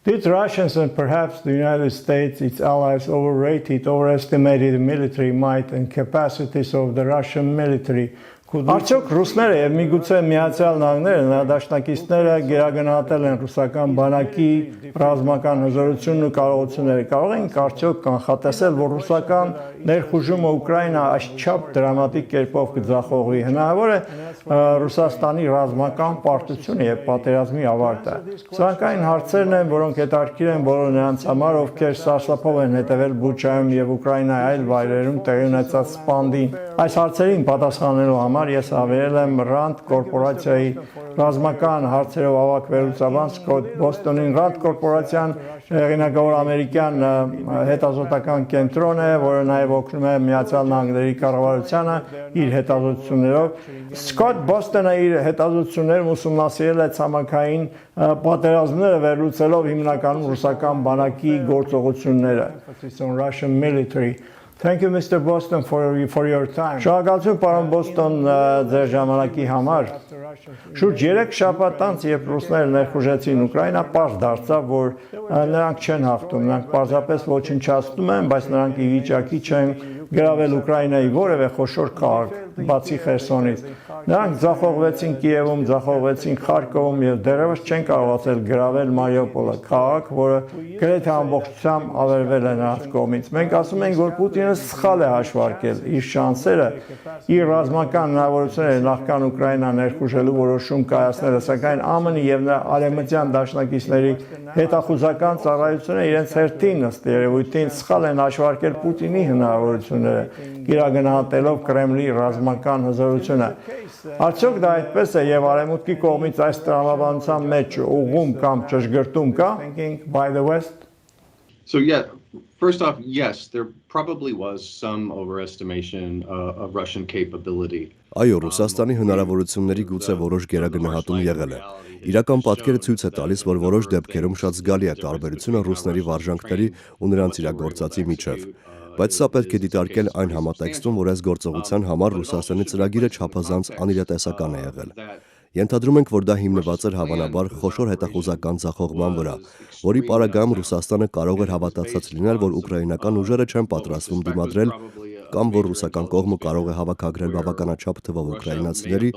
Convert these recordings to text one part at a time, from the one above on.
Did Russians and perhaps the United States, its allies, overestimated the military might and capacities of the Russian military? Արդյոք ռուսները եւ միգուցե Միացյալ Նահանգները նահատակիցները գերագնահատել են ռուսական բանակի ռազմական հզորությունն ու կարողությունները, կարող են արդյոք կանխատեսել, որ ռուսական ներխուժումը Ուկրաինա այսչափ դրամատիկ կերպով կձախողվի, հնարավոր է Ռուսաստանի ռազմական պարտությունը եւ պատերազմի ավարտը։ Սրանք այն հարցերն են, որոնք հետաքրքիր են բոլոր նրանց համար, ովքեր սարսափով են հետևել Բուչայում եւ Ուկրաինայի այլ վայրերում տեղի ունեցած սպանդին։ Այս հարցերին պատասխանելու համար ես հավերել եմ Rand կորպորացիայի ռազմական հարցերով ավագ վերլուծաբան Սքոթ Բոստոնին։ Rand կորպորացիան հեղինակավոր ամերիկյան հետազոտական կենտրոն է, որը նաև օգնում է Միացյալ Նահանգների կառավարությանը իր հետազոտություններով։ Սքոթ Բոստոնը իր հետազոտություններում ուսումնասիրել է ցամաքային պատերազմները վերլուծելով հիմնականում ռուսական բանակի գործողությունները։ Russian military. Thank you, Mr. Boston, for your time. Շնորհակալություն, պարոն Բոստոն, ձեր ժամանակի համար։ Շուրջ 3 շաբաթ անց, երբ ռուսները ներխուժեցին Ուկրաինա, պարզ դարձավ, որ նրանք չեն հաղթում, նրանք պարզապես ոչնչացնում են, բայց նրանք ի վիճակի չեն գրավել Ուկրաինայի որևէ խոշոր քաղաք, բացի Խերսոնից։ Նրանք ձախողվեցին Կիևում, ձախողվեցին Խարկովում եւ դեռևս չեն կարողացել գրավել Մարիուպոլը, քաղաք, որը գրեթե ամբողջությամբ ավերվել է նրանց կողմից։ Մենք ասում ենք, որ Պուտինը սխալ է հաշվարկել իր շանսերը, իր ռազմական հնարավորությունները նախքան Ուկրաինա ներխուժելու որոշում կայացնելը, սակայն ԱՄՆ-ի եւ նրա արևմտյան դաշնակիցների հետախուզական ծառայությունը իրենց հերթին ըստ երևույթին սխալ են հաշվարկել Պուտինի հնարավորությունները, գերագնահատելով Կրեմլի ռազմական հզորությունը։ Արդյոք դա այդպես է եւ արևմուտքի կողմից այս տրամաբանության մեջ ուղղում կամ ճշգրտում կա by the West? So yeah, first off, yes, there probably was some overestimation of Russian capability. Այո, Ռուսաստանի հնարավորությունների գուցե որոշ գերագնահատում եղել է։ Իրական պատկերը ցույց է տալիս, որ որոշ դեպքերում շատ զգալի է տարբերությունը ռուսների վարժանքների ու նրանց իրագործածի միջև։ Բայց սա պետք է դիտարկել այն համատեքստում, որ այս գործողության համար Ռուսաստանի ծրագիրը չափազանց անիրատեսական է եղել։ Ենթադրում ենք, որ դա հիմնված էր հավանաբար խոշոր հետախուզական ձախողման վրա, որի պարագայում Ռուսաստանը կարող էր հավատացած լինել, որ ուկրաինական ուժերը չեն պատրաստվում դիմադրել կամ որ ռուսական կողմը կարող է հավաքագրել բավականաչափ թվով ուկրաինացիների,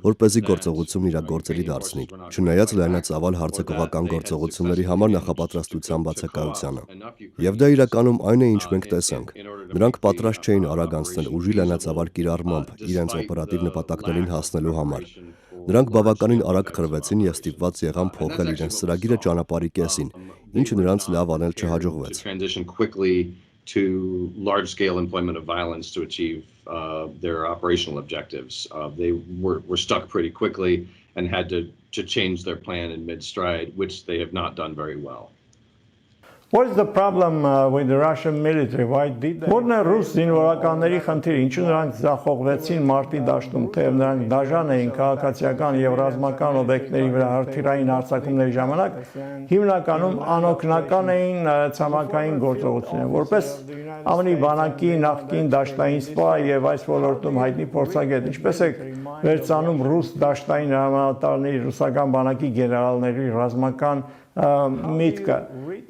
որպեսզի գործողությունն իրագործելի դարձնի, չնայած լայնածավալ հարձակողական գործողությունների համար նախապատրաստության բացակայությանը։ Եվ դա իրականում այն է, ինչ մենք տեսանք։ Նրանք պատրաստ չէին արագ անցնել ուժի լայնածավալ կիրառմամբ իրենց օպերատիվ նպատակներին հասնելու համար։ Նրանք բավականին արագ խրվեցին եւ ստիպված եղան փոխել իրենց ծրագիրը ճանապարհի կեսին, ինչը նրանց լավ անել չհաջողվեց. To large-scale employment of violence to achieve their operational objectives. They were stuck pretty quickly and had to change their plan in mid-stride, which they have not done very well. What is the problem with the Russian military? Why did they? Որն է ռուս զինվորականների խնդիրը, ինչու նրանք ձախողվեցին մարտի դաշտում, թեև նրանք դաժան էին քաղաքացիական եւ ռազմական օբյեկտների վրա հրթիռային հարձակումների ժամանակ, հիմնականում անօգնական էին ցամաքային գործողությունները, որպես ԱՄՆ-ի բանակի նախկին դաշտային սպա եւ այս ոլորտում հայտնի փորձագետ, ինչպես է վերցանում ռուս դաշտային հրամանատարների, ռուսական բանակի գեներալների ռազմական միտքը,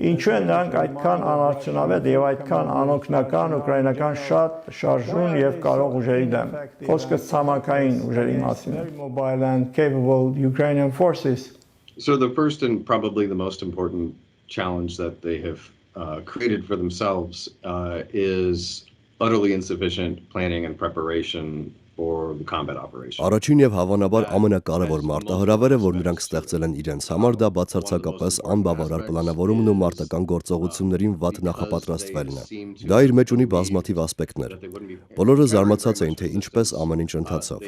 ինչու են նրանք այդքան անարդյունավետ եւ այդքան անօգնական ուկրաինական շատ շարժուն եւ կարող ուժերի դեմ։ Խոսքը ցամաքային ուժերի մասին է. Mobile and capable Ukrainian forces. So the first and probably the most important challenge that they have created for themselves is utterly insufficient planning and preparation for the combat operation. Առաջին եւ հավանաբար ամենակարևոր մարտահրավերը, որ նրանք ստեղծել են իրենց համար, դա բացարձակապես անբավարար պլանավորումն ու մարտական գործողություններին վատ նախապատրաստվելն է։ Դա իր մեջ ունի բազմաթիվ ասպեկտներ։ Բոլորը զարմացած էին, թե ինչպես ամեն ինչ ընթացավ,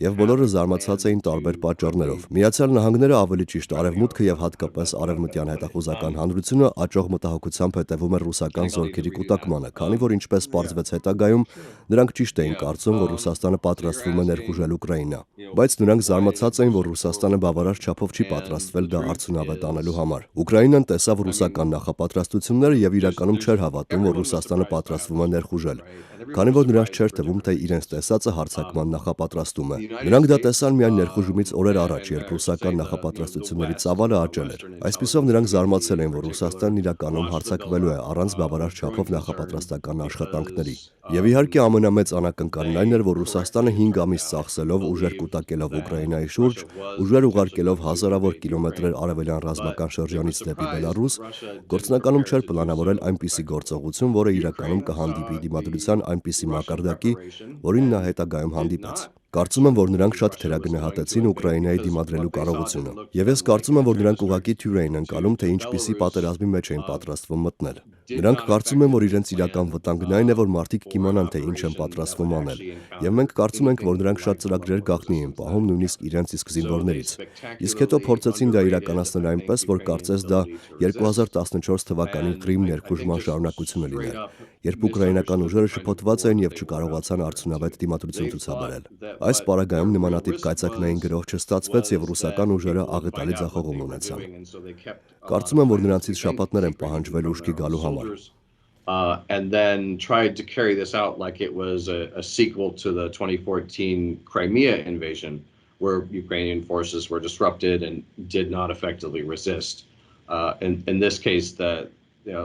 եւ բոլորը զարմացած էին տարբեր պատճառներով։ Միացյալ Նահանգները, ավելի ճիշտ Արևմուտքը եւ հատկապես արևմտյան հետախուզական հանրությունը աճող մտահոգությամբ հետևում էր ռուսական զորքերի կուտակմանը, քանի որ ինչպես պարզվեց հետագայում, նրանք ճիշտ էին կարծում, որ Ռուսաստանը պատրաստվում է ներխուժել Ուկրաինա, բայց նրանք զարմացած էին, որ Ռուսաստանը բավարար չափով չի պատրաստվել դա արդյունավետ անելու համար։ Ուկրաինան տեսավ ռուսական նախապատրաստությունները եւ իրականում չէր հավատում, որ Ռուսաստանը պատրաստվում է ներխուժել, քանի որ նրանց չէր թվում, թե իրենց տեսածը հարձակման նախապատրաստում է։ Նրանք դա տեսան միայն ներխուժումից օրեր առաջ, երբ ռուսական նախապատրաստությունների ծավալը աճել էր։ Այսպիսով նրանք զարմացել են, որ Ռուսաստանն իրականում հարձակվելու է առանց բավարար չափով նախապատրաստական աշխատանքների։ Եվ իհարկե ամենամեծ անակնկալն այն էր, որ Ռուսաստանը 5 ամիս ծախսելով ուժեր կուտակելով Ուկրաինայի շուրջ, ուժեր ուղարկելով հազարավոր կիլոմետրեր արևելյան ռազմական շրջանից դեպի Բելարուս, գործնականում չէր պլանավորել այնպիսի գործողություն, որը իրականում կհանդիպի դիմադրության այնպիսի մակարդակի, որին նա հետագայում հանդիպեց։ Կարծում եմ, որ նրանք շատ թերագնահատեցին Ուկրաինայի դիմադրելու կարողությունը։ Եվ ես կարծում եմ, որ նրանք ուղղակի թյուր էին ընկալում, թե ինչպիսի պատերազմի մեջ էին պատրաստվում մտնել։ Նրանք կարծում են, որ իրենց իրական վտանգն այն է, որ մարդիկ կիմանան, թե ինչ են պատրաստվում անել։ Եվ մենք կարծում ենք, որ նրանք շատ ծրագրեր գաղտնի են պահում նույնիսկ իրենց իսկ զինվորներից։ Իսկ հետո փորձեցին դա իրականացնել այնպես, որ կարծես դա 2014 թվականի Կրիմ ներխուժման շարունակությունը լիներ, երբ ուկրաինական ուժերը շփոթված էին եւ չկարողացան արդյունավետ դիմադրություն ցուցաբերել։ Այս պարագայում նմանատիպ կայծակնային գրոհ չստացվեց եւ ռուսական ուժերը աղետալի ձախողում ունեցան։ Կարծում եմ, որ նրանցից շաբաթներ են պահանջվել ուշքի գալու համար։ And then tried to carry this out like it was a sequel to the 2014 Crimea invasion, where Ukrainian forces were disrupted and did not effectively resist. In this case, the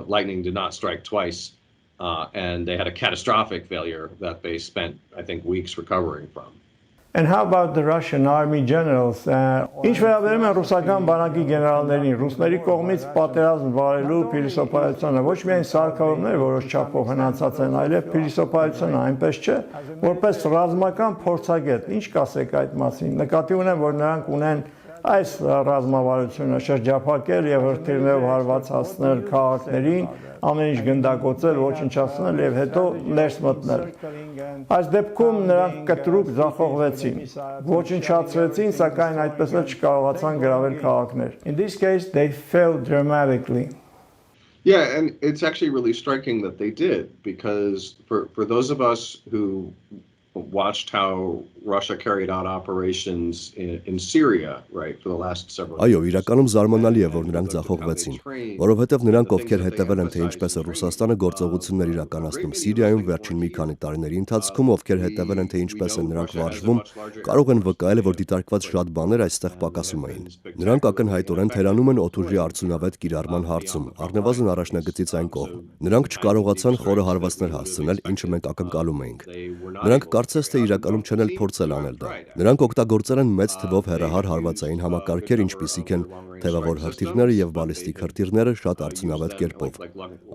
lightning did not strike twice, and they had a catastrophic failure that they spent, I think, weeks recovering from. And how about the Russian army generals? Ինչ վերաբերում է ռուսական բանակի գեներալներին, ռուսների կողմից պատերազմ վարելու փիլիսոփայությունը ոչ միայն սարքավորումներ որոշ չափով հնացած են, այլև փիլիսոփայությունը այնպես չէ, որպես ռազմական փորձագետ։ Ինչ կասեք այդ մասին։ Նկատի ունեմ, որ նրանք ունեն այս ռազմավարությունը շրջափակել եւ հրթիռներով հարված հասնել քաղաքներին, ամեն ինչ գնդակոծել, ոչնչացնել եւ հետո ներս մտնել։ Այս դեպքում նրանք կտրուկ ձախողվեցին, ոչնչացրեցին, սակայն այդպես էլ չկարողացան գրավել քաղաքներ. In this case they failed dramatically. Yeah, and it's actually really striking that they did, because for those of us who watched how Russia carried out operations in Syria, right, for the last several years. Այո, իրականում զարմանալի է, որ նրանք ձախողվեցին, որովհետև նրանք ովքեր հետևել են, թե ինչպես է Ռուսաստանը գործողություններ իրականացնում Սիրիայում վերջին մի քանի տարիների ընթացքում, ովքեր հետևել են, թե ինչպես են նրանք վարժվում, կարող են վկայել, որ դիտարկված շատ բաներ այստեղ պակասում էին։ Նրանք ակնհայտորեն թերանում են օդուժի արդյունավետ կիրառման հարցում, առնվազն առաջնագծից այն կողմ։ Նրանք չկարողացան խորը հարվածներ հասցնել, ինչը մենք ակնկալում էինք։ Նրանք կարծես թե իրականում չեն էլ փորձել անել դա։ Նրանք օգտագործել են մեծ թվով հեռահար հարվածային համակարգեր, ինչպիսիք են թևավոր հրթիռները եւ բալիստիկ հրթիռները շատ արդյունավետ կերպով։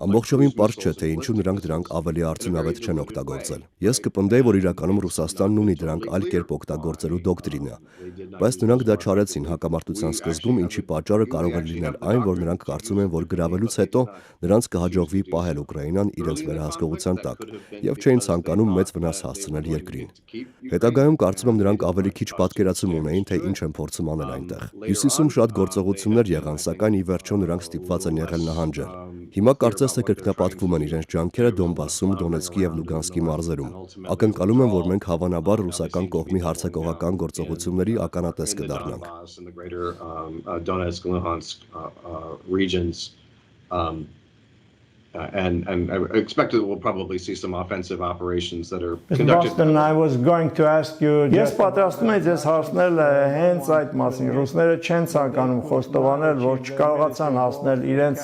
Ամբողջովին պարզ չէ, թե ինչու նրանք դրանք ավելի արդյունավետ չեն օգտագործել։ Ես կպնդեի, որ իրականում Ռուսաստանն ունի դրանք այլ կերպ օգտագործելու դոկտրինա, բայց նրանք դա չարեցին հակամարտության սկզբում, ինչի պատճառը կարող է լինել այն, որ նրանք կարծում են, որ գրավելուց հետո նրանց կհաջողվի պահել Ուկրաինան իրենց վերահսկողության տակ եւ չէին ցանկանում մեծ վնաս հասցնել երկրին։ Հետագայում կարծում եմ նրանք ավելի քիչ պատկերացում ունեին, թե ինչ են փորձում անել այնտեղ։ Հյուսիսում շատ գործողություններ եղան, սակայն ի վերջո նրանք ստիպված են եղել նահանջել։ Հիմա կարծես թե կրկնապատկվում են իրենց ջանքերը Դոնբասում, Դոնեցկի եւ Լուգանսկի մարզերում։ Ակնկալում եմ, որ մենք հավանաբար ռուսական կողմի հարձակողական գործողությունների ականատես կդառնանք։ And I expect that we'll probably see some offensive operations that are conducted. Boston, I was going to ask you. Ես պատրաստում եմ ձեզ հարցնել հենց այդ մասին։ Ռուսները չեն ցանկանում խոստովանել, որ չկարողացան հասնել իրենց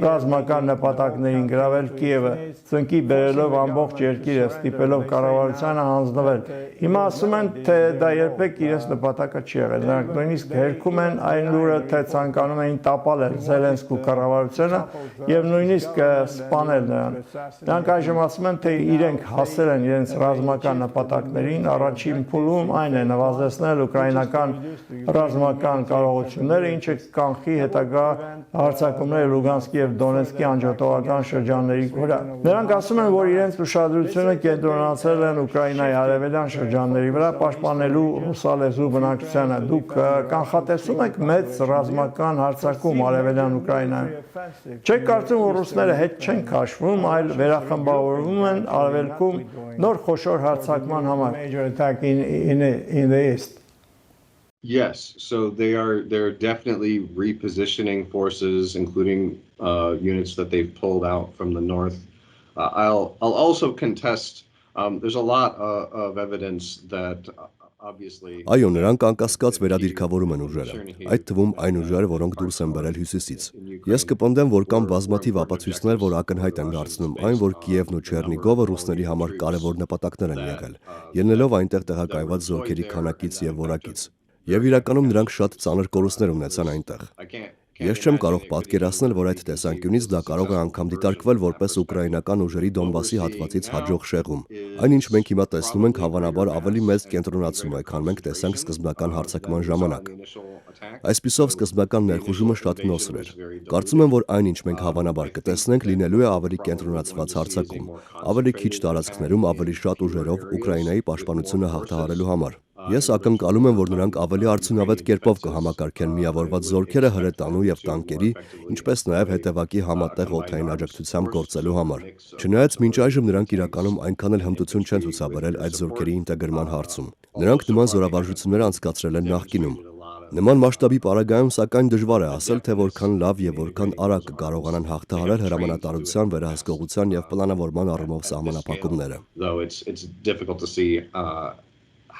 ռազմական նպատակներին, գրավել Կիևը, ծնկի բերելով ամբողջ երկիրը, ստիպելով կառավարությանը հանձնվել։ Հիմա ասում են, թե դա երբեք իրենց նպատակը չի եղել։ Նրանք նույնիսկ հերքում են այն լուրը, թե ցանկանում էին տապալել Զելենսկու կառավարությունը եւ նույնիսկ սպանել նրան։ Նրանք այժմ ասում են, թե իրենք հասել են իրենց ռազմական նպատակներին, առաջին փուլում այն է նվազեցնել ուկրաինական ռազմական կարողությունները, ինչը կանխի հետագա հարձակումները Լուգանսկի եւ Դոնեցկի անջատողական շրջանների վրա։ Նրանք ասում են, որ իրենց ուշադրությունը կենտրոնացրել են Ուկրաինայի արևելյան շրջանների վրա, պաշտպանելու ռուսալեզու բնակչությանը։ Դուք կանխատեսում եք մեծ ռազմական հարձակում արևելյան Ուկրաինայում։ Չեք կարծում, որ ռուսները հետ հետ չեն քաշվում, այլ վերախմբավորվում են արևելքում նոր խոշոր հարձակման համար. Major attack in the east. Yes, so they're definitely repositioning forces, including units that they've pulled out from the north. I'll also contest. There's a lot of evidence that obviously. Այո, նրանք անկասկած վերադիրքավորում են ուժերը, այդ թվում այն ուժերը, որոնք դուրս են բերել հյուսիսից։ Ես կպնդեմ, որ կան բազմաթիվ ապացույցներ, որ ակնհայտ են դարձնում այն, որ Կիևն ու Չեռնիգովը ռուսների համար կարևոր նպատակներ են եղել, ելնելով այնտեղ տեղակայված զորքերի քանակից եւ որակից։ Եվ իրականում նրանք շատ ծանր կորուստներ ունեցան այնտեղ։ Ես չեմ կարող պատկերացնել, որ այդ տեսանկյունից դա կարող է անգամ դիտարկվել որպես ուկրաինական ուժերի Դոնբասի հատվածից հաջող շեղում։ Այն, ինչ մենք հիմա տեսնում ենք, հավանաբար ավելի մեծ կենտրոնացում է, քան մենք տեսանք սկզբնական հարձակման ժամանակ։ Այսպիսով սկզբնական ներխուժումը շատ նոսր էր։ Կարծում եմ, որ այն, ինչ մենք հավանաբար կտեսնենք, լինելու է ավելի կենտրոնացված հարձակում, ավելի քիչ տարածքներում, ավելի շատ ուժերով Ուկրաինայի պաշտպանությունը հաղթահարելու համար։ Ես ակնկալում եմ, որ նրանք ավելի արդյունավետ կերպով կհամակարգեն միավորված զորքերը հրետանու եւ տանկերի, ինչպես նաեւ հետևակի համատեղ օդային աջակցությամբ գործելու համար։ Չնայած մինչ այժմ նրանք իրականում այնքան էլ հմտություն չեն ցուցաբերել այդ զորքերի ինտեգրման հարցում։ Նրանք նման զորավարժություններ անցկացրել են նախկինում։ Նման մասշտաբի պարագայում սակայն դժվար է ասել, թե որքան լավ եւ որքան արագ կկարողանան հաղթահարել հրամանատարության, վերահսկողության եւ պլանավորման առումով սահմանափակումները։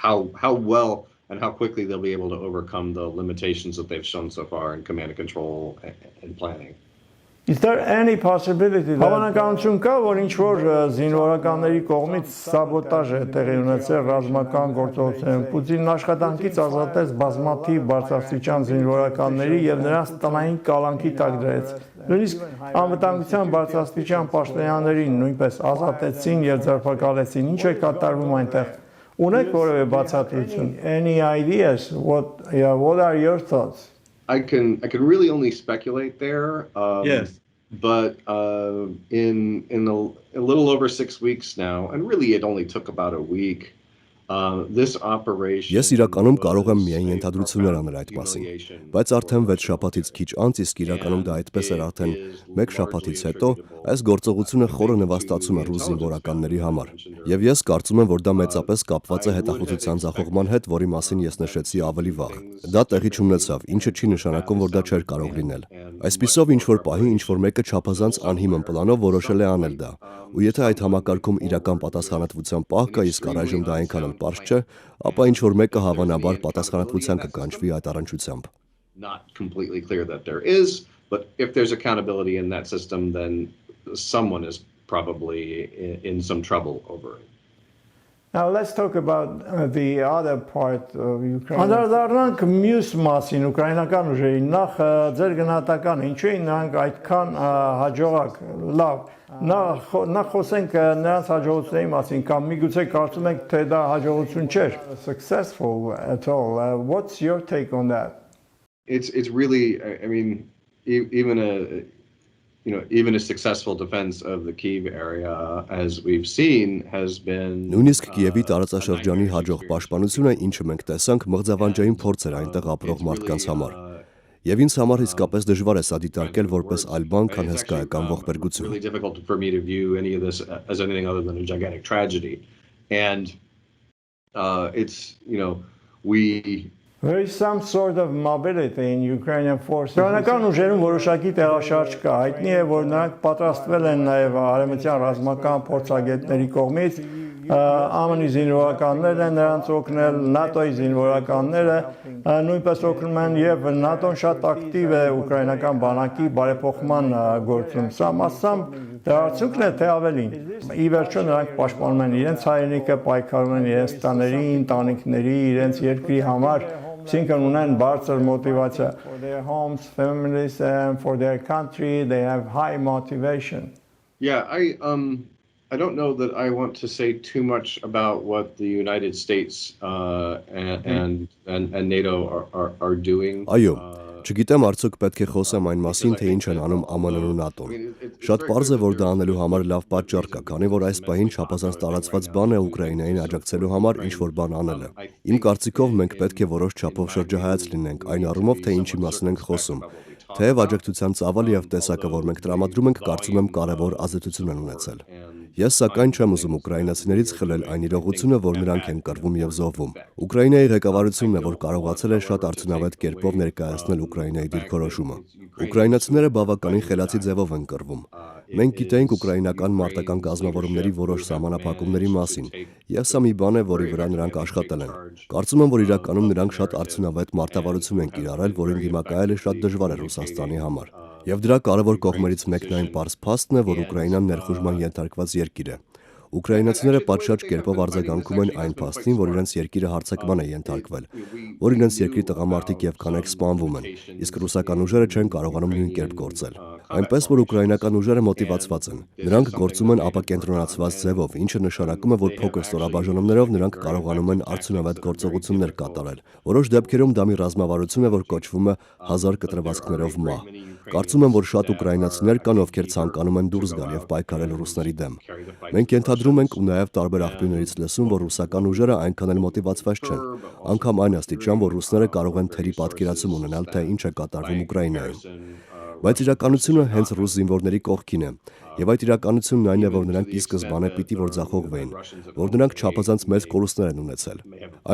How well and how quickly they'll be able to overcome the limitations that they've shown so far in command and control and planning. Is there any possibility that հավանականություն կա, որ ինչ որ զինվորականների կողմից սաբոտաժ է տեղի ունեցել ռազմական գործողություններում, Պուտինն աշխատանքից ազատեց բազմաթիվ բարձրաստիճան զինվորականների եւ նրանց տնային կալանքի տակ դրեց։ Նույնիսկ անվտանգության բարձրաստիճան պաշտոնյաներին նույնպես ազատեցին եւ ձերբակալեցին։ Ինչ է կատարվում այնտեղ։ Ունեք որևէ բացատրություն? Any ideas? What are your thoughts? I can really only speculate there. Yes. But in a little over 6 weeks now, and really it only took about a week. This operation. Ես իրականում կարող եմ միայն ենթադրություններ անել այդ մասին, բայց արդեն 6 շաբաթից քիչ անց, իսկ իրականում դա այդպես էր արդեն 1 շաբաթից հետո, այս գործողությունը խորը նվաստացում է ռուս զինվորականների համար։ Եվ ես կարծում եմ, որ դա մեծապես կապված է հետախուզության ձախողման հետ, որի մասին ես նշեցի ավելի վաղ։ Դա տեղի չունեցավ, ինչը չի նշանակում, որ դա չէր կարող լինել։ Այսպիսով ինչ որ պահի ինչ որ մեկը չափազանց անհիմն պլանով որոշել է անել դա։ Ու եթե այդ համակարգում իրական պատասխանատվության պահ կա, իսկ առայժմ դա այնքան պարզ չէ, ապա ինչ որ մեկը հավանաբար պատասխանատվության կկանչվի այդ առնչությամբ։ Not completely clear that there is, but if there's accountability in that system, then someone is probably in some trouble over it. Now let's talk about the other part of Ukraine. Անդրադառնանք մյուս մասին ուկրաինական ուժերին, նախ ձեր գնահատական, ինչու են նրանք այդքան հաջողակ, լավ, նախ խոսենք նրանց հաջողությունների մասին, կամ միգուցե կարծում եք, թե դա հաջողություն չէր, successful at all. What's your take on that? It's really, I mean, even a successful defense of the Kyiv area, as we've seen, has been. Նույնիսկ Կիևի տարածաշրջանի հաջող պաշտպանությունը, ինչը մենք տեսանք, մղձավանջային փորձ էր այնտեղ ապրող մարդկանց համար։ Եվ ինձ համար իսկապես դժվար է սա դիտարկել որպես այլ բան, քան հսկայական ողբերգություն։ Really difficult for me to view any of this as anything other than a gigantic tragedy, and it's There is some sort of mobility in Ukrainian forces. Ուկրաինական ուժերում որոշակի տեղաշարժ կա, հայտնի է, որ նրանք պատրաստվել են նաև արևմտյան ռազմական փորձագետների կողմից, ԱՄՆ-ի զինվորականներն են նրանց օգնել, ՆԱՏՕ-ի զինվորականները նույնպես օգնում են եւ ՆԱՏՕ-ն շատ ակտիվ է ուկրաինական բանակի բարեփոխման գործում։ Սա մասամբ դրա արդյունքն է, թե ավելին։ Ի վերջո նրանք պաշտպանում են իրենց հայրենիքը, պայքարում են իրենց տաների, ընտանիքների, իրենց երկրի համար, այսինքն ունեն բարձր մոտիվացիա for their homes, families and for their country, they have high motivation. Yeah, I don't know that I want to say too much about what the United States and NATO are doing. Այո, չգիտեմ արդյոք պետք է խոսեմ այն մասին, թե ինչ են անում ԱՄՆ-ն ու ՆԱՏՕ-ն։ Շատ պարզ է, որ դա անելու համար լավ պատճառ կա, քանի որ այս պահին չափազանց տարածված բան է Ուկրաինային աջակցելու համար ինչ որ բան անելը։ Իմ կարծիքով մենք պետք է որոշ չափով շրջահայաց լինենք այն առումով, թե ինչի մասին ենք խոսում։ Թեև աջակցության ծավալը եւ տեսակը, որ մենք տրամադրում ենք, կարծում եմ կարևոր ազդեցություն են ունեցել։ Ես սակայն չեմ ուզում ուկրաինացիներից խլել այն իրողությունը, որ նրանք են կռվում եւ զոհվում։ Ուկրաինայի ղեկավարությունն է, որ կարողացել է շատ արդյունավետ կերպով ներկայացնել Ուկրաինայի դիրքորոշումը։ Ուկրաինացիները բավականին խելացի ձևով են կռվում։ Մենք գիտենք ուկրաինական մարտական կազմավորումների որոշ սահմանափակումների մասին, եւ սա մի բան է, որի վրա նրանք աշխատել են։ Կարծում եմ, որ իրականում նրանք շատ արդյունավետ մարտավարություն են կիրառել, որին դիմակայելը շատ դժվար է Ռուսաստանի համար։ Եվ դրա կարևոր կողմերից մեկն այն պարզ փաստն է, որ Ուկրաինան ներխուժման ենթարկված երկիր է։ Ուկրաինացիները պատշաճ կերպով արձագանքում են այն փաստին, որ իրենց երկիրը հարձակման է ենթարկվել, որ իրենց երկրի տղամարդիկ եւ կանայք սպանվում են, իսկ ռուսական ուժերը չեն կարողանում նույն կերպ գործել։ Այնպես որ ուկրաինական ուժերը մոտիվացված են։ Նրանք գործում են ապակենտրոնացված ձևով, ինչը նշանակում է, որ փոքր ստորաբաժանումներով նրանք կարողանում են արդյունավետ գործողություններ կատարել։ Որոշ դեպքերում դա մի ռազմավարություն է, որ կոչվում է 1000 կտրվածքներով մահ։ Կարծում եմ, որ շատ ուկրաինացիներ կան, ովքեր ցանկանում են դուրս գալ եւ պայքարել Ռուսների դեմ։ Մենք ենթադրում ենք ու նաեւ տարբեր աղբյուրներից լսում, որ ռուսական ուժերը այնքան էլ մոտիվացված չեն, անգամ այն աստիճան, որ ռուսները կարող են թերի պատկերացում ունենալ, թե ինչ է կատարվում Ուկրաինայում։ Բայց իրականությունը հենց ռուս զինվորների կողքին է, եւ այդ իրականությունն այն է, որ նրանք ի սկզբանե պիտի որ ձախողվեին, որ նրանք չափազանց մեծ կորուստներ են ունեցել։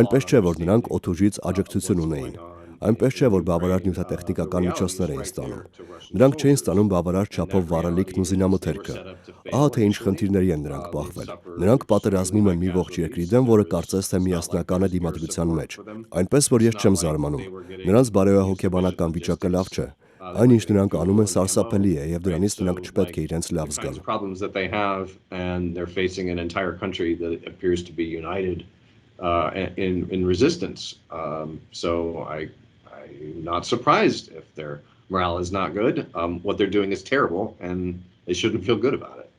Այնպես չէ, որ նրանք օդուժից աջակցություն ունեին։ Այնպես չէ, որ բավարար նյութատեխնիկական միջոցներ էին ստանում։ Նրանք չէին ստանում բավարար չափով վառելիքն ու զինամթերքը։ Ահա թե ինչ խնդիրների են նրանք բախվել։ Նրանք պատերազմում են մի ողջ երկրի դեմ, որը կարծես թե միասնական է դիմադրության մեջ։ Այնպես որ ես չեմ զարմանում։ Նրանց բարոյահոգեբանական վիճակը լավ չէ։ Այն ինչ նրանք անում են սարսափելի է եւ դրանից նրանք չպետք է իրենց լավ զգան։ In resistance. So I'm not surprised if their morale is not good. What they're doing is terrible, and they shouldn't feel good about it.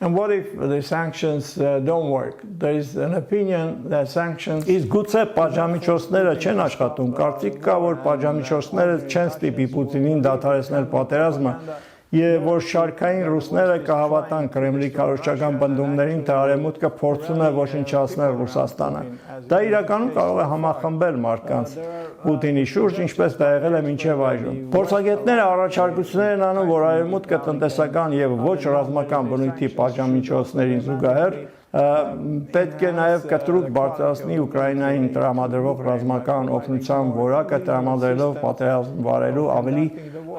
And what if the sanctions don't work? There is an opinion that sanctions is գուցե պատժամիջոցները չեն աշխատում։ Կարծիք կա, որ պատժամիջոցները չեն ստիպի Պուտինին դադարեցնել պատերազմը, եւ որ շարքային ռուսները կհավատան Կրեմլի քարոզչական բնդումներին, թե արևմուտքը փորձում է ոչնչացնել Ռուսաստանը։ Դա իրականում կարող է համախմբել մարդկանց Պուտինի շուրջ, ինչպես դա եղել է մինչև այժմ։ Փորձագետները առաջարկություններ են անում, որ արևմուտքը տնտեսական եւ ոչ ռազմական բնույթի պատժամիջոցներին զուգահեռ պետք է նաև կտրուկ բարձրացնի Ուկրաինային տրամադրվող ռազմական օգնության որակը, տրամադրելով պատերազմ վարելու ավելի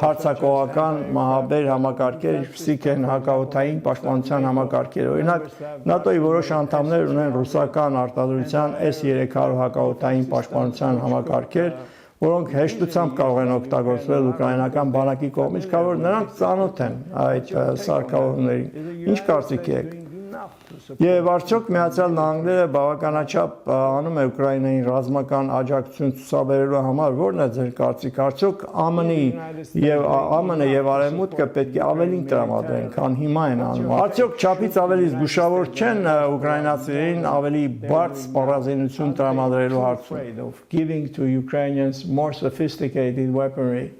հարձակողական մահաբեր համակարգեր, ինչպիսիք են հակաօդային պաշտպանության համակարգեր։ Օրինակ, ՆԱՏՕ-ի որոշ անդամներ ունեն ռուսական արտադրության S-300 հակաօդային պաշտպանության համակարգեր, որոնք հեշտությամբ կարող են օգտագործվել ուկրաինական բանակի կողմից, քանի որ նրանք ծանոթ են այդ սարքավորումներին։ Ինչ կարծիք եք։ Եվ արդյոք Միացյալ Նահանգները բավականաչափ անում է Ուկրաինային ռազմական աջակցություն ցուցաբերելու համար, ո՞րն է ձեր կարծիքը։ Արդյոք ԱՄՆ-ը եւ Արևմուտքը պետք է ավելին տրամադրեն, քան հիմա են անում։ Արդյոք չափից ավելի զգուշավոր չեն ուկրաինացիներին ավելի բարձ սպառազինություն տրամադրելու հարցում, giving to Ukrainians more sophisticated weaponry?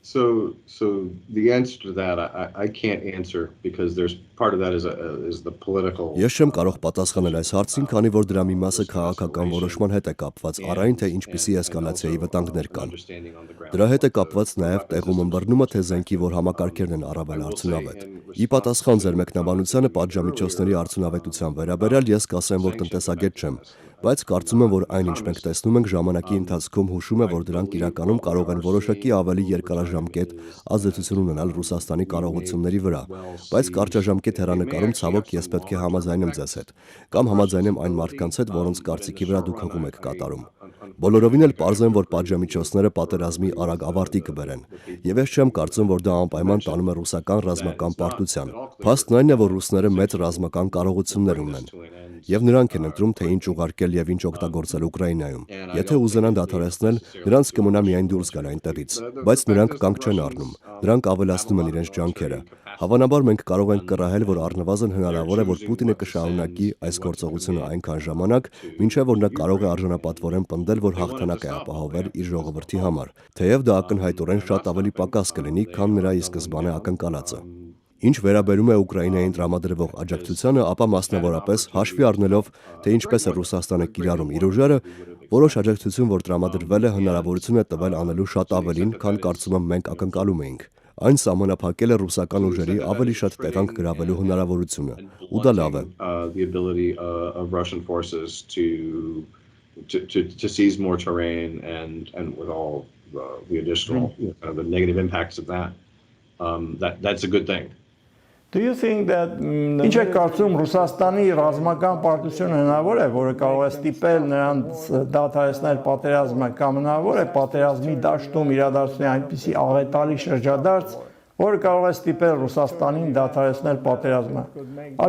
So the answer to that I can't answer because there's part of that is the political. Ես չեմ կարող պատասխանել այս հարցին, քանի որ դրա մի մասը քաղաքական որոշման հետ է կապված, առայն թե ինչպիսի էսկալացիայի վտանգներ կան։ Դրա հետ է կապված նաև տեղում ըմբռնումը, թե զենքի որ համակարգերն են առավել արդյունավետ։ Ի պատասխան ձեր մեկնաբանությանը պատժամիջոցների արդյունավետության վերաբերյալ ես կասեմ, որ տնտեսագետ չեմ, բայց կարծում եմ, որ այն ինչ մենք տեսնում ենք ժամանակի ընթացքում հուշում է, որ դրանք իրականում կարող են որոշակի ավելի երկարաժամկետ ազդեցություն ունենալ Ռուսաստանի կարողությունների վրա, բայց կարճաժամկետ հեռանկարում ցավոք ես պետք է համաձայնեմ ձեզ հետ, կամ համաձայնեմ այն մարդկանց հետ, որոնց կարծիքի վրա դուք հղում եք կատարում։ Բոլորովին էլ պարզ եմ, որ պատժամիջոցները պատերազմի արագ ավարտի կբերեն, եւ ես չեմ կարծում, որ դա անպայման տանում է ռուսական ռազմական պարտության։ Փաստն այն է, որ ռուսները մեծ ռազմական կարողություններ ունեն, եւ նրանք են ընտրում, թե ինչ ուղարկել եւ ինչ օգտագործել Ուկրաինայում։ Եթե ուզենան դադարեցնել, նրանց կմնա միայն դուրս գալ այնտեղից, բայց նրանք կանգ չեն առնում, նրանք ավելացնում են իրենց ջանքերը։ Հավանաբար մենք կարող ենք կռահել, որ առնվազն հնարավոր է, որ Պուտինը կշարունակի այս գործողությունը այնքան ժամանակ, մինչև որ նա կարող է արժանապատվորեն պնդել, որ հաղթանակ է ապահովել իր ժողովրդի համար, թեև դա ակնհայտորեն շատ ավելի պակաս կլինի, քան նրա ի սկզբանե ակնկալածը։ Ինչ վերաբերում է Ուկրաինային տրամադրվող աջակցությանը, ապա մասնավորապես հաշվի առնելով, թե ինչպես է Ռուսաստանը կիրառում իր ուժերը, Որոշ աջակցություն, որ տրամադրվել է, հնարավորություն է տվել անելու շատ ավելին, քան կարծում եմ մենք ակնկալում էինք։ Այն սահմանափակել է ռուսական ուժերի ավելի շատ տեղանք գրավելու հնարավորությունը, ու դա լավ է։ To seize more terrain and with all the additional kind of the negative impacts of that, that's a good thing. Do you think that ինչ է կարծում Ռուսաստանի ռազմական պարտությունը հնարավոր է, որը կարող է ստիպել նրանց դադարեցնել պատերազմը, կամ հնարավոր է պատերազմի դաշտում իրադարձնի այնպիսի աղետալի շրջադարձ, որը կարող է ստիպել Ռուսաստանին դադարեցնել պատերազմը։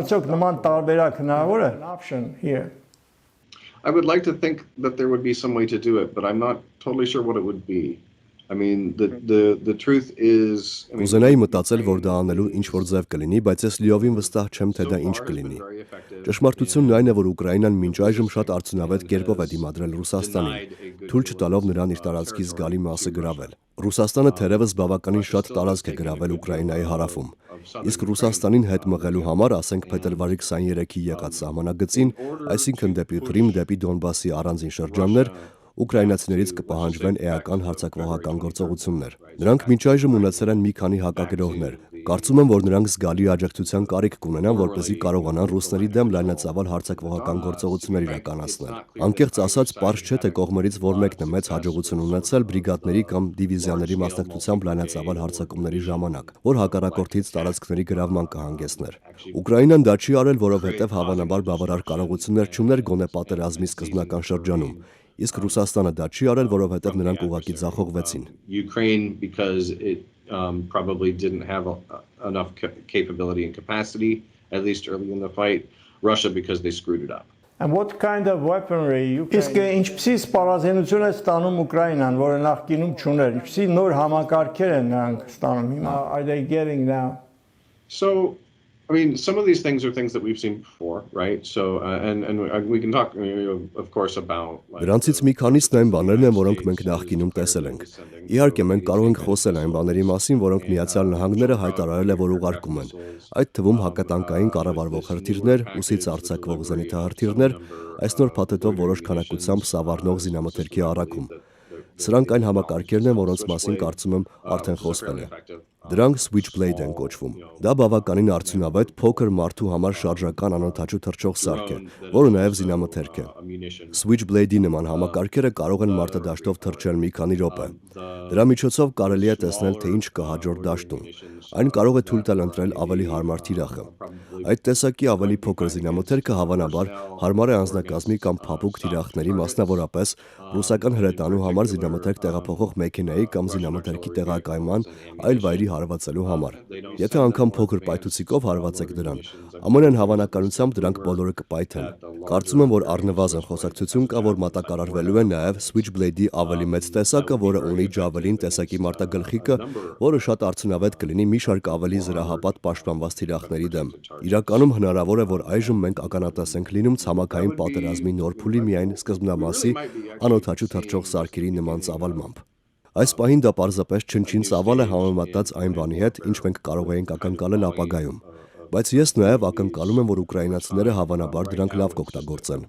Արդյոք նման տարբերակ հնարավոր է? Option here. I would like to think that there would be some way to do it, but I'm not totally sure what it would be. I mean, the truth is. Կուզենայի մտածել, որ դա անելու ինչ որ ձև կլինի, բայց ես լիովին վստահ չեմ, թե դա ինչ կլինի։ Ճշմարտությունն այն է, որ Ուկրաինան մինչ այժմ շատ արդյունավետ կերպով է դիմադրել Ռուսաստանին, թույլ չտալով նրան իր տարածքի զգալի մասը գրավել։ Ռուսաստանը թերևս բավականին շատ տարածք է գրավել Ուկրաինայի հարավում։ Իսկ Ռուսաստանին հետ մղելու համար, ասենք փետրվարի 23-ի եղած սահմանագծին, այսինքն դեպի Ղրիմ, դեպի Դոնբասի առանձին շրջաններ, ուկրաինացիներից կպահանջվեն էական հարձակողական գործողություններ։ Նրանք մինչ այժմ ունեցել են մի քանի հակագրոհներ։ Կարծում եմ, որ նրանք զգալի աջակցության կարիք կունենան, որպեսզի կարողանան ռուսների դեմ լայնածավալ հարձակողական գործողություններ իրականացնել։ Անկեղծ ասած, պարզ չէ, թե կողմերից որ մեկն է մեծ հաջողություն ունեցել բրիգադների կամ դիվիզիաների մասնակցությամբ լայնածավալ հարձակումների ժամանակ, որ հակառակորդից տարածքների գրավման կհանգեցներ։ Ուկրաինան դա չի արել, որովհետև հավանաբար բավարար կարողություններ չուներ գոնե պատերազմի սկզբնական շրջանում։ Իսկ Ռուսաստանը դա չի արել, որովհետև նրանք ուղղակի ձախողվեցին։ Ukraine because it probably didn't have enough capability and capacity, at least early in the fight. Russia because they screwed it up. And what kind of weaponry Իսկ ինչպիսի սպառազինություն է ստանում Ուկրաինան, որը նախկինում չուներ, ինչպիսի նոր համակարգեր են նրանք ստանում հիմա, are they getting now? So, I mean, some of these things are things that we've seen before, right? So, and we can talk, of course, about. Դրանցից մի քանիսն այն բաներն են, որոնք մենք նախկինում տեսել ենք։ Իհարկե, մենք կարող ենք խոսել այն բաների մասին, որոնք Միացյալ Նահանգները հայտարարել է, որ ուղարկում են։ Այդ թվում հակատանկային կառավարվող հրթիռներ, ուսից արձակվող զենիթահրթիռներ, այսնոր փաթեթով որոշ քանակությամբ սավառնող զինամթերքի առաքում։ Սրանք այն համակարգերն են, որոնց մասին կարծում եմ արդեն խոսվել է։ Դրանք Switchblade են կոչվում։ Դա բավականին արդյունավետ փոքր մարդու համար շարժական անօդաչու թռչող սարք է, որը նաև զինամթերք է։ Switchblade-ի նման համակարգերը կարող են մարտադաշտով թռչել մի քանի րոպե։ Դրա միջոցով կարելի է տեսնել, թե ինչ կա հաջորդ դաշտում։ Այն կարող է թույլ տալ ընտրել ավելի հարմար թիրախը։ Այդ տեսակի ավելի փոքր զինամթերքը հավանաբար հարմար է անձնակազմի կամ փափուկ թիրախների, մասնավորապես ռուսական հրետանու համար զինամթերք տեղափոխող մեքենայի կամ զինամթերքի տեղակայման այլ վայրի հարվածելու համար։ Եթե անգամ փոքր պայթուցիկով հարվածեք դրան, ամենայն հավանականությամբ դրանք բոլորը կպայթեն։ Կարծում եմ, որ առնվազն խոսակցություն կա, որ մատակարարվելու է նաև Switchblade-ի ավելի մեծ տեսակը, որը ունի Javelin տեսակի մարտագլխիկը, որը շատ արդյունավետ կլինի մի շարք ավելի զրահապատ պաշտպանված թիրախների դեմ։ Իրականում հնարավոր է, որ այժմ մենք ականատես ենք լինում ցամաքային պատերազմի նոր փուլի միայն սկզբնամասի անօդաչու թռչող սարքերի նման ծավալմամբ։ Այս պահին դա պարզապես չնչին ծավալ է համեմատած այն բանի հետ, ինչ մենք կարող էինք ակնկալել ապագայում։ Բայց ես նաև ակնկալում եմ, որ ուկրաինացիները հավանաբար դրանք լավ կօգտագործեն։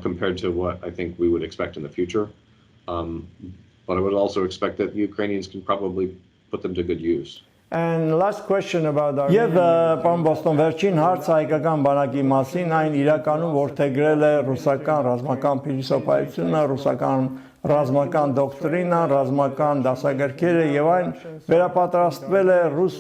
Compared to what I think we would expect in the future. But I would also expect that the Ukrainians can probably put them to good use. And last question about our Եվ պարոն Բոստոն, վերջին հարց հայկական բանակի մասին, այն իրականում որդեգրել է ռուսական ռազմական փիլիսոփայությունը, ռուսական ռազմական դոկտրինա, ռազմական դասագրքերը եւ այն վերապատրաստվել է ռուս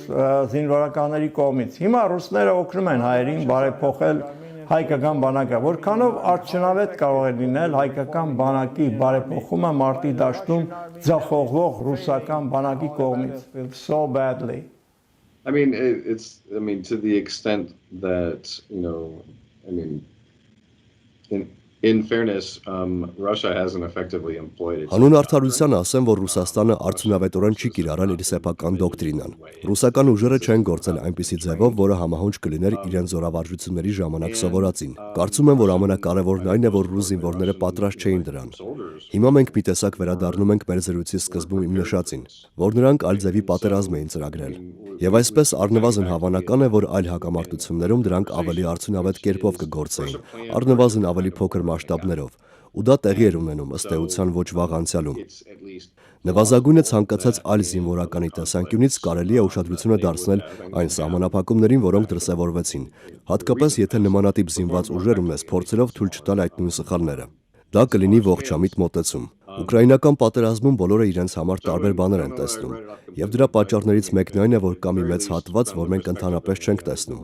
զինվորականների կողմից։ Հիմա ռուսները օգնում են հայերին բարեփոխել հայկական բանակը, որքանով արդյունավետ կարող է լինել հայկական բանակի բարեփոխումը մարտի դաշտում ձախողվող ռուսական բանակի կողմից so badly. I mean, to the extent that, in fairness, Russia hasn't effectively employed it. Հանուն արդարության ասեմ, որ Ռուսաստանը արդյունավետորեն չի կիրառել իր սեփական դոկտրինան։ Ռուսական ուժերը չեն գործել այնպիսի ձևով, որը համահունչ կլիներ իրենց զորավարժությունների ժամանակ սովորածին։ Կարծում եմ, որ ամենակարևորն այն է, որ ռուս զինվորները պատրաստ չէին դրան։ Հիմա մենք մի տեսակ վերադառնում ենք մեր զրույցի սկզբում իմ նշածին, որ նրանք այլ ձևի պատերազմ էին ծրագրել։ Եվ այսպես առնվազն հավանական է, որ այլ հակամարտություններում դրանք ավելի արդյունավետ կերպով կգործեին, առնվազն ավելի փոքր մասշտաբներով, ու դա տեղի էր ունենում ըստ էության ոչ վաղ անցյալում։ Նվազագույնը ցանկացած այլ զինվորականի տեսանկյունից կարելի է ուշադրությունը դարձնել այն սահմանափակումներին, որոնք դրսևորվեցին, հատկապես եթե նմանատիպ զինված ուժեր ունես, փորձելով թույլ չտալ այդ նույն սխալները։ Դա կլինի ողջամիտ մոտեցում։ Ուկրաինական պատերազմում բոլորը իրենց համար տարբեր բաներ են տեսնում, եւ դրա պատճառներից մեկն այն է, որ կա մի մեծ հատված, որ մենք ընդհանրապես չենք տեսնում։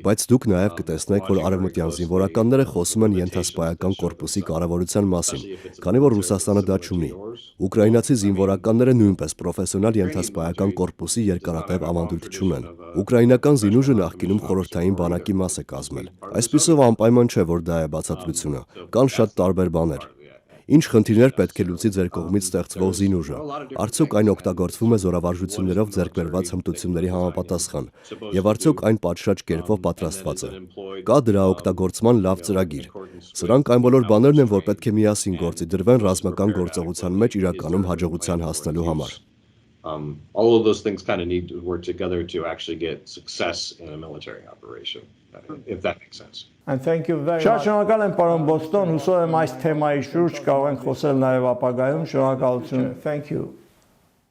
Բայց դուք նաեւ կտեսնեք, որ արևմտյան զինվորականները խոսում են ենթասպայական կորպուսի կարևորության մասին, քանի որ Ռուսաստանը դա չունի։ Ուկրաինացի զինվորականները նույնպես պրոֆեսիոնալ ենթասպայական կորպուսի երկարատև ավանդույթ չունեն։ Ուկրաինական զինուժը նախկինում խորհրդային բանակի մաս է կազմել։ Այսպիսով անպայման չէ, որ դա է բացատրությունը։ Կան շատ տարբեր բաներ։ Ինչ խնդիրներ պետք է լուծի ձեր կողմից ստեղծվող զինուժը։ Արդյոք այն օգտագործվում է զորավարժություններով ձեռք բերված հմտությունների համապատասխան, եւ արդյոք այն պատշաճ կերպով պատրաստված է։ Կա դրա օգտագործման լավ ծրագիր։ Սրանք այն բոլոր բաներն են, որ պետք է միասին գործի դրվեն ռազմական գործողության մեջ իրականում հաջողության հասնելու համար։ All of those things kind of need to work together to actually get success in a military operation, if that makes sense. And thank you very much. Շատ շնորհակալ եմ պարոն Բոստոն, հուսով եմ այս թեմայի շուրջ կարող ենք խոսել նաև ապագայում։ Շնորհակալություն։ Thank you.